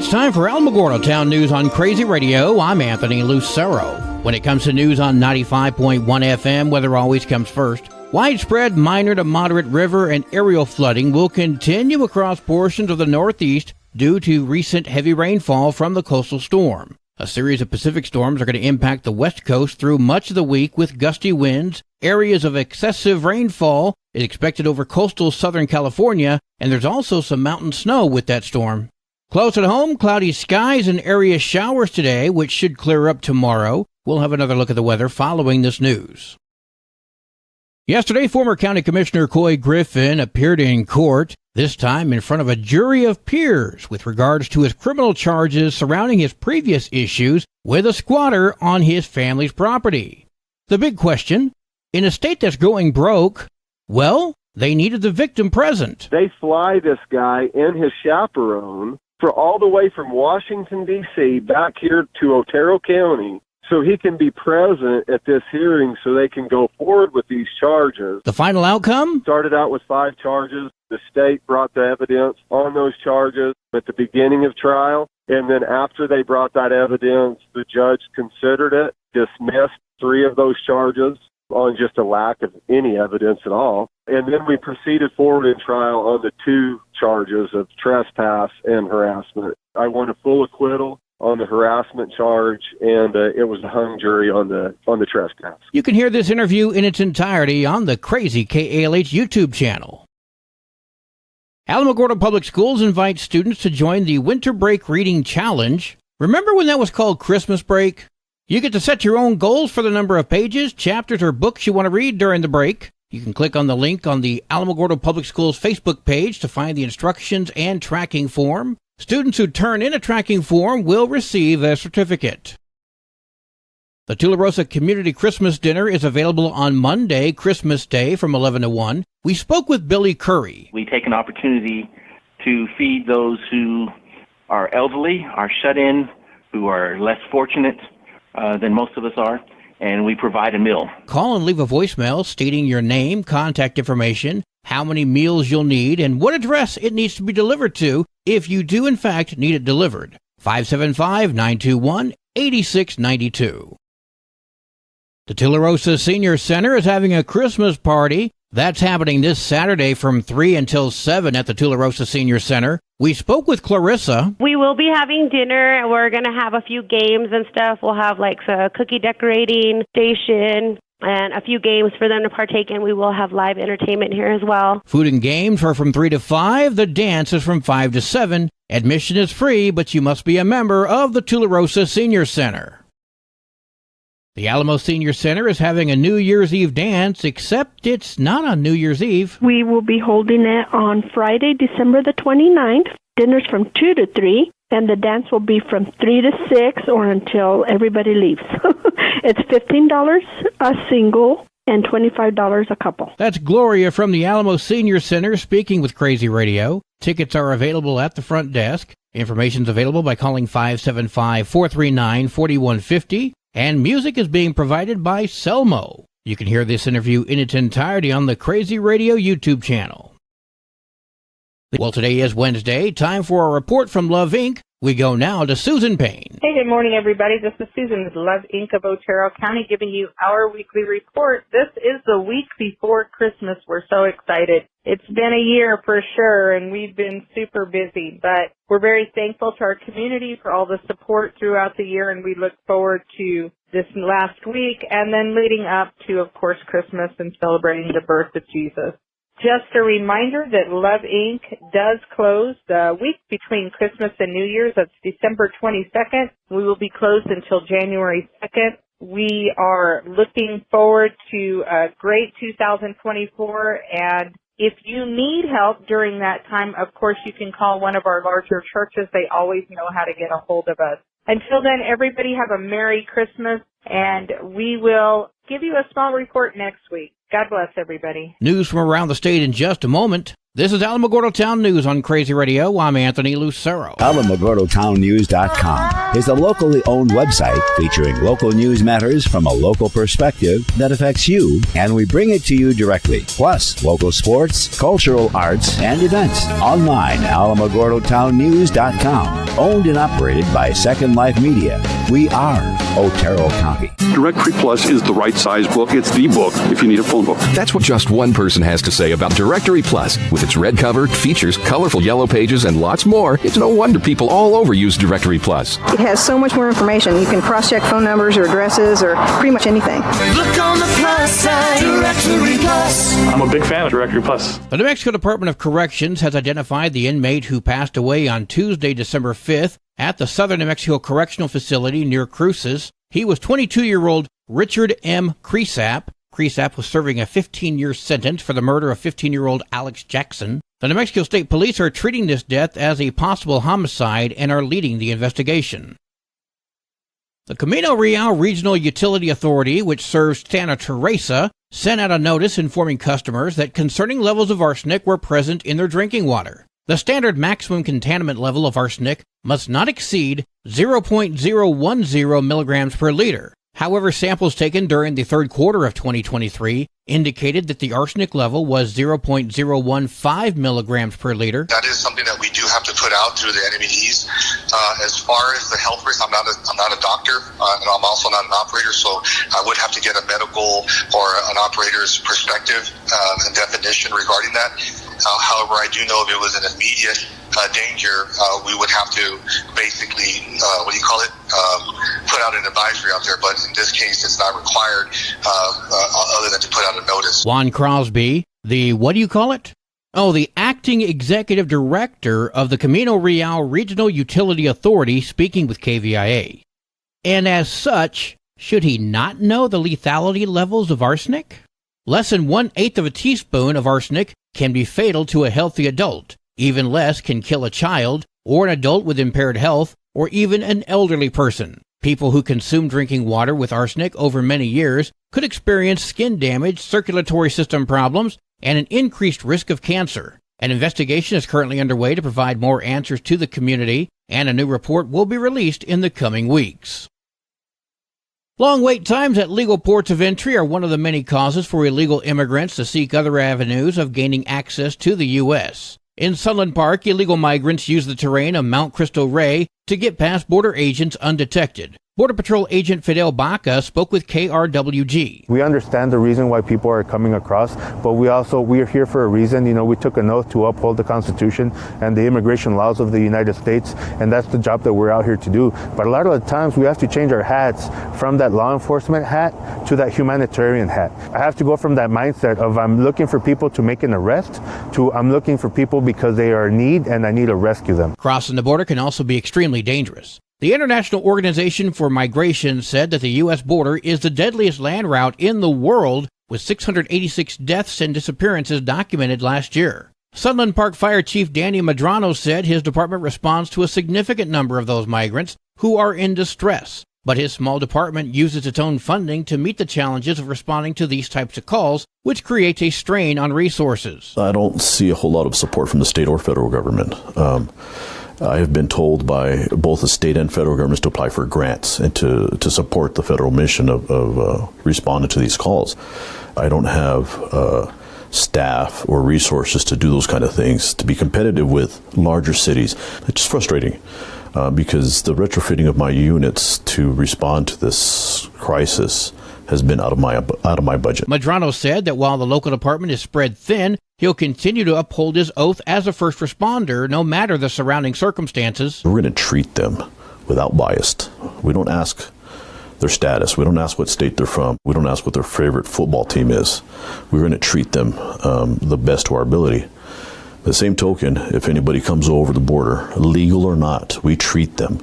It's time for Alamogordo Town News on Crazy Radio. I'm Anthony Lucero. When it comes to news on 95.1 FM, weather always comes first. Widespread minor to moderate river and aerial flooding will continue across portions of the Northeast due to recent heavy rainfall from the coastal storm. A series of Pacific storms are going to impact the West Coast through much of the week with gusty winds. Areas of excessive rainfall is expected over coastal Southern California, and there's also some mountain snow with that storm. Close at home, cloudy skies and area showers today, which should clear up tomorrow. We'll have another look at the weather following this news. Yesterday, former County Commissioner Coy Griffin appeared in court, this time in front of a jury of peers with regards to his criminal charges surrounding his previous issues with a squatter on his family's property. The big question, in a state that's going broke, well, they needed the victim present. They fly this guy and his chaperone for all the way from Washington, D.C. back here to Otero County so he can be present at this hearing so they can go forward with these charges. The final outcome? Started out with 5 charges. The state brought the evidence on those charges at the beginning of trial, and then after they brought that evidence, the judge considered it, dismissed 3 of those charges on just a lack of any evidence at all. And then we proceeded forward in trial on the 2 charges of trespass and harassment. I won a full acquittal on the harassment charge, and it was a hung jury on the trespass. You can hear this interview in its entirety on the Crazy KALH YouTube channel. Alamogordo Public Schools invites students to join the Winter Break Reading Challenge. Remember when that was called Christmas Break? You get to set your own goals for the number of pages, chapters, or books you want to read during the break. You can click on the link on the Alamogordo Public Schools Facebook page to find the instructions and tracking form. Students who turn in a tracking form will receive a certificate. The Tularosa Community Christmas Dinner is available on Monday, Christmas Day, from 11 to 1. We spoke with Billy Curry. We take an opportunity to feed those who are elderly, are shut in, who are less fortunate than most of us are, and we provide a meal. Call and leave a voicemail stating your name, contact information, how many meals you'll need, and what address it needs to be delivered to if you do, in fact, need it delivered. 575-921-8692. The Tularosa Senior Center is having a Christmas party. That's happening this Saturday from 3 until 7 at the Tularosa Senior Center. We spoke with Clarissa. We will be having dinner, and we're going to have a few games and stuff. We'll have like a cookie decorating station and a few games for them to partake in. We will have live entertainment here as well. Food and games are from 3 to 5. The dance is from 5 to 7. Admission is free, but you must be a member of the Tularosa Senior Center. The Alamo Senior Center is having a New Year's Eve dance, except it's not on New Year's Eve. We will be holding it on Friday, December the 29th. Dinner's from 2 to 3, and the dance will be from 3 to 6 or until everybody leaves. It's $15 a single and $25 a couple. That's Gloria from the Alamo Senior Center speaking with Crazy Radio. Tickets are available at the front desk. Information's available by calling 575-439-4150. And music is being provided by Selmo. You can hear this interview in its entirety on the Crazy Radio YouTube channel. Well, today is Wednesday. Time for a report from Love Inc. We go now to Susan Payne. Hey, good morning, everybody. This is Susan with Love Inc. of Otero County giving you our weekly report. This is the week before Christmas. We're so excited. It's been a year for sure, and we've been super busy, but we're very thankful to our community for all the support throughout the year, and we look forward to this last week and then leading up to, of course, Christmas and celebrating the birth of Jesus. Just a reminder that Love Inc. does close the week between Christmas and New Year's. That's December 22nd. We will be closed until January 2nd. We are looking forward to a great 2024, and if you need help during that time, of course, you can call one of our larger churches. They always know how to get a hold of us. Until then, everybody have a Merry Christmas, and we will give you a small report next week. God bless everybody. News from around the state in just a moment. This is Alamogordo Town News on Crazy Radio. I'm Anthony Lucero. AlamogordoTownNews.com is a locally owned website featuring local news matters from a local perspective that affects you, and we bring it to you directly. Plus, local sports, cultural arts, and events. Online, AlamogordoTownNews.com. Owned and operated by Second Life Media. We are Otero County. Directory Plus is the right size book. It's the book if you need a full book. That's what just one person has to say about Directory Plus. With its red cover, features, colorful yellow pages, and lots more, it's no wonder people all over use Directory Plus. It has so much more information. You can cross-check phone numbers or addresses or pretty much anything. Look on the plus side, Directory Plus. I'm a big fan of Directory Plus. The New Mexico Department of Corrections has identified the inmate who passed away on Tuesday, December 5th at the Southern New Mexico Correctional Facility near Cruces. He was 22-year-old Richard M. Cresap. Cresap was serving a 15-year sentence for the murder of 15-year-old Alex Jackson. The New Mexico State Police are treating this death as a possible homicide and are leading the investigation. The Camino Real Regional Utility Authority, which serves Santa Teresa, sent out a notice informing customers that concerning levels of arsenic were present in their drinking water. The standard maximum contaminant level of arsenic must not exceed 0.010 milligrams per liter. However, samples taken during the third quarter of 2023 indicated that the arsenic level was 0.015 milligrams per liter. That is something that we do have to put out through the NMEDs. As far as the health risk, I'm not a doctor, and I'm also not an operator, so I would have to get a medical or an operator's perspective and definition regarding that. However, I do know if it was an immediate danger, we would have to basically, put out an advisory out there. But in this case, it's not required other than to put out a notice. Juan Crosby, the acting executive director of the Camino Real Regional Utility Authority, speaking with KVIA. And as such, should he not know the lethality levels of arsenic? Less than 1/8 of a teaspoon of arsenic can be fatal to a healthy adult. Even less can kill a child or an adult with impaired health or even an elderly person. People who consume drinking water with arsenic over many years could experience skin damage, circulatory system problems, and an increased risk of cancer. An investigation is currently underway to provide more answers to the community, and a new report will be released in the coming weeks. Long wait times at legal ports of entry are one of the many causes for illegal immigrants to seek other avenues of gaining access to the U.S. In Sunland Park, illegal migrants use the terrain of Mount Cristo Rey to get past border agents undetected. Border Patrol Agent Fidel Baca spoke with KRWG. We understand the reason why people are coming across, but we are here for a reason. We took an oath to uphold the Constitution and the immigration laws of the United States, and that's the job that we're out here to do. But a lot of the times we have to change our hats from that law enforcement hat to that humanitarian hat. I have to go from that mindset of I'm looking for people to make an arrest to I'm looking for people because they are in need and I need to rescue them. Crossing the border can also be extremely dangerous. The International Organization for Migration said that the U.S. border is the deadliest land route in the world, with 686 deaths and disappearances documented last year. Sunland Park Fire Chief Danny Medrano said his department responds to a significant number of those migrants who are in distress, but his small department uses its own funding to meet the challenges of responding to these types of calls, which creates a strain on resources. I don't see a whole lot of support from the state or federal government. I have been told by both the state and federal governments to apply for grants and to support the federal mission of responding to these calls. I don't have staff or resources to do those kind of things, to be competitive with larger cities. It's frustrating because the retrofitting of my units to respond to this crisis has been out of my budget. Medrano said that while the local department is spread thin, he'll continue to uphold his oath as a first responder, no matter the surrounding circumstances. We're going to treat them without bias. We don't ask their status. We don't ask what state they're from. We don't ask what their favorite football team is. We're going to treat them the best to our ability. By the same token, if anybody comes over the border, legal or not, we treat them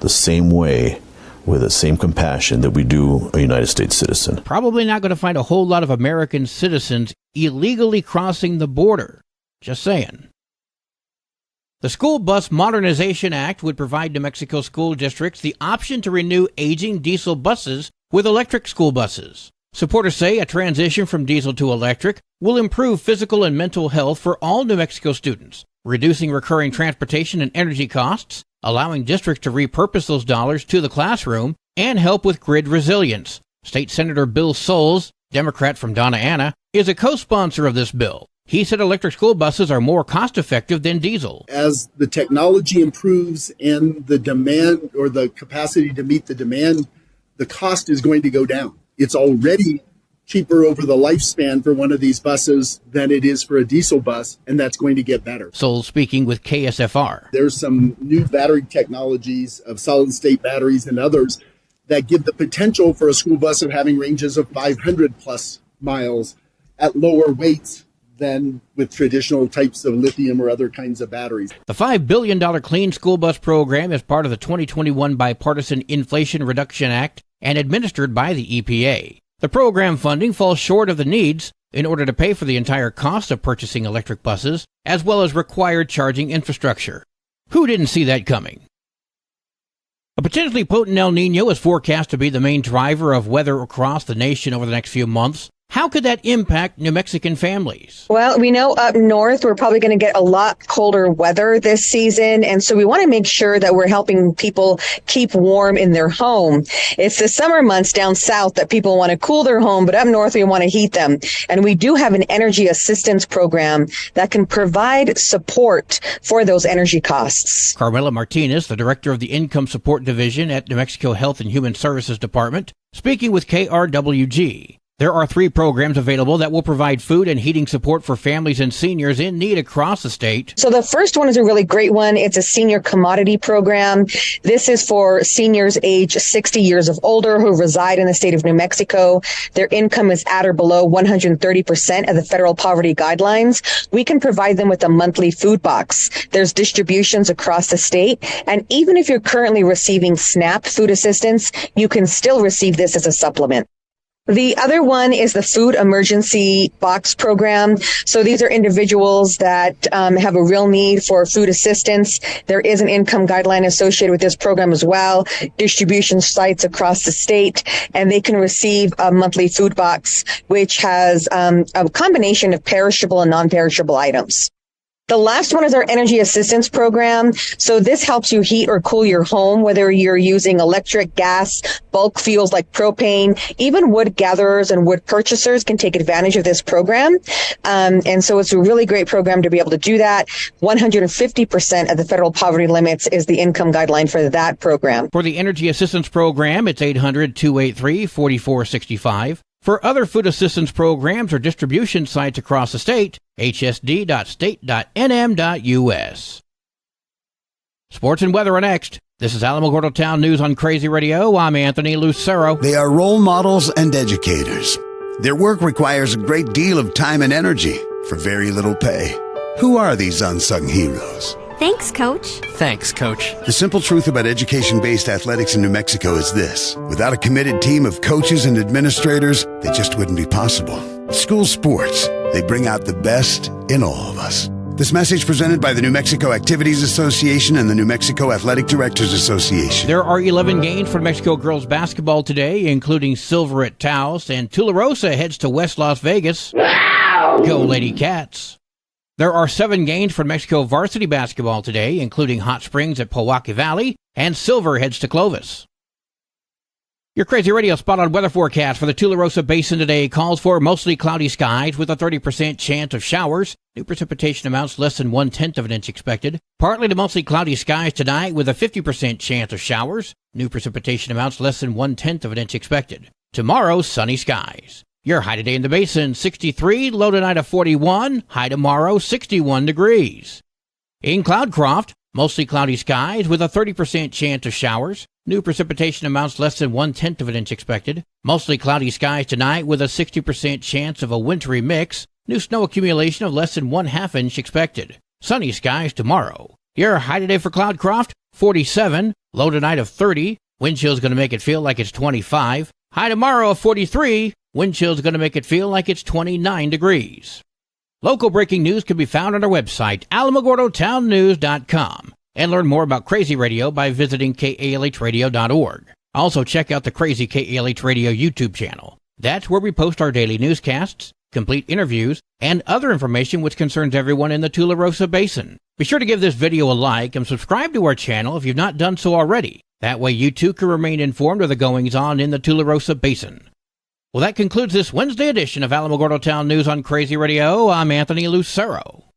the same way, with the same compassion that we do a United States citizen. Probably not going to find a whole lot of American citizens illegally crossing the border. Just saying. The School Bus Modernization Act would provide New Mexico school districts the option to renew aging diesel buses with electric school buses. Supporters say a transition from diesel to electric will improve physical and mental health for all New Mexico students, reducing recurring transportation and energy costs, allowing districts to repurpose those dollars to the classroom, and help with grid resilience. State Senator Bill Soules, Democrat from Donna Ana, is a co-sponsor of this bill. He said electric school buses are more cost-effective than diesel. As the technology improves and the demand or the capacity to meet the demand, the cost is going to go down. It's already cheaper over the lifespan for one of these buses than it is for a diesel bus, and that's going to get better. Soules speaking with KSFR. There's some new battery technologies of solid-state batteries and others that give the potential for a school bus of having ranges of 500 plus miles at lower weights than with traditional types of lithium or other kinds of batteries. The $5 billion Clean School Bus Program is part of the 2021 Bipartisan Inflation Reduction Act and administered by the EPA. The program funding falls short of the needs in order to pay for the entire cost of purchasing electric buses, as well as required charging infrastructure. Who didn't see that coming? A potentially potent El Niño is forecast to be the main driver of weather across the nation over the next few months. How could that impact New Mexican families? Well, we know up north we're probably going to get a lot colder weather this season, and so we want to make sure that we're helping people keep warm in their home. It's the summer months down south that people want to cool their home, but up north we want to heat them. And we do have an energy assistance program that can provide support for those energy costs. Carmela Martinez, the director of the Income Support Division at New Mexico Health and Human Services Department, speaking with KRWG. There are 3 programs available that will provide food and heating support for families and seniors in need across the state. So the first one is a really great one. It's a senior commodity program. This is for seniors age 60 years of older who reside in the state of New Mexico. Their income is at or below 130% of the federal poverty guidelines. We can provide them with a monthly food box. There's distributions across the state. And even if you're currently receiving SNAP food assistance, you can still receive this as a supplement. The other one is the Food Emergency Box Program. So these are individuals that have a real need for food assistance. There is an income guideline associated with this program as well, distribution sites across the state, and they can receive a monthly food box, which has a combination of perishable and non-perishable items. The last one is our energy assistance program. So this helps you heat or cool your home, whether you're using electric, gas, bulk fuels like propane. Even wood gatherers and wood purchasers can take advantage of this program. And so it's a really great program to be able to do that. 150% of the federal poverty limits is the income guideline for that program. For the energy assistance program, it's 800-283-4465. For other food assistance programs or distribution sites across the state, hsd.state.nm.us. Sports and weather are next. This is Alamogordo Town News on Crazy Radio. I'm Anthony Lucero. They are role models and educators. Their work requires a great deal of time and energy for very little pay. Who are these unsung heroes? Thanks, Coach. Thanks, Coach. The simple truth about education-based athletics in New Mexico is this. Without a committed team of coaches and administrators, they just wouldn't be possible. School sports, they bring out the best in all of us. This message presented by the New Mexico Activities Association and the New Mexico Athletic Directors Association. There are 11 games for New Mexico girls basketball today, including silver at Taos, and Tularosa heads to West Las Vegas. Wow! Go Lady Cats. There are 7 games for Mexico varsity basketball today, including Hot Springs at Powahki Valley, and Silver heads to Clovis. Your Crazy Radio spot-on weather forecast for the Tularosa Basin today calls for mostly cloudy skies with a 30% chance of showers. New precipitation amounts less than 1/10 of an inch expected. Partly to mostly cloudy skies tonight with a 50% chance of showers. New precipitation amounts less than 1/10 of an inch expected. Tomorrow, sunny skies. Your high today in the basin, 63, low tonight of 41, high tomorrow, 61 degrees. In Cloudcroft, mostly cloudy skies with a 30% chance of showers. New precipitation amounts less than 1/10 of an inch expected. Mostly cloudy skies tonight with a 60% chance of a wintry mix. New snow accumulation of less than 1/2 inch expected. Sunny skies tomorrow. Your high today for Cloudcroft, 47, low tonight of 30. Wind chill is going to make it feel like it's 25. High tomorrow of 43. Wind chill is going to make it feel like it's 29 degrees. Local breaking news can be found on our website, alamogordotownnews.com, and learn more about Crazy Radio by visiting KALHradio.org. Also, check out the Crazy KALH Radio YouTube channel. That's where we post our daily newscasts, complete interviews, and other information which concerns everyone in the Tularosa Basin. Be sure to give this video a like and subscribe to our channel if you've not done so already. That way you too can remain informed of the goings-on in the Tularosa Basin. Well, that concludes this Wednesday edition of Alamogordo Town News on Crazy Radio. I'm Anthony Lucero.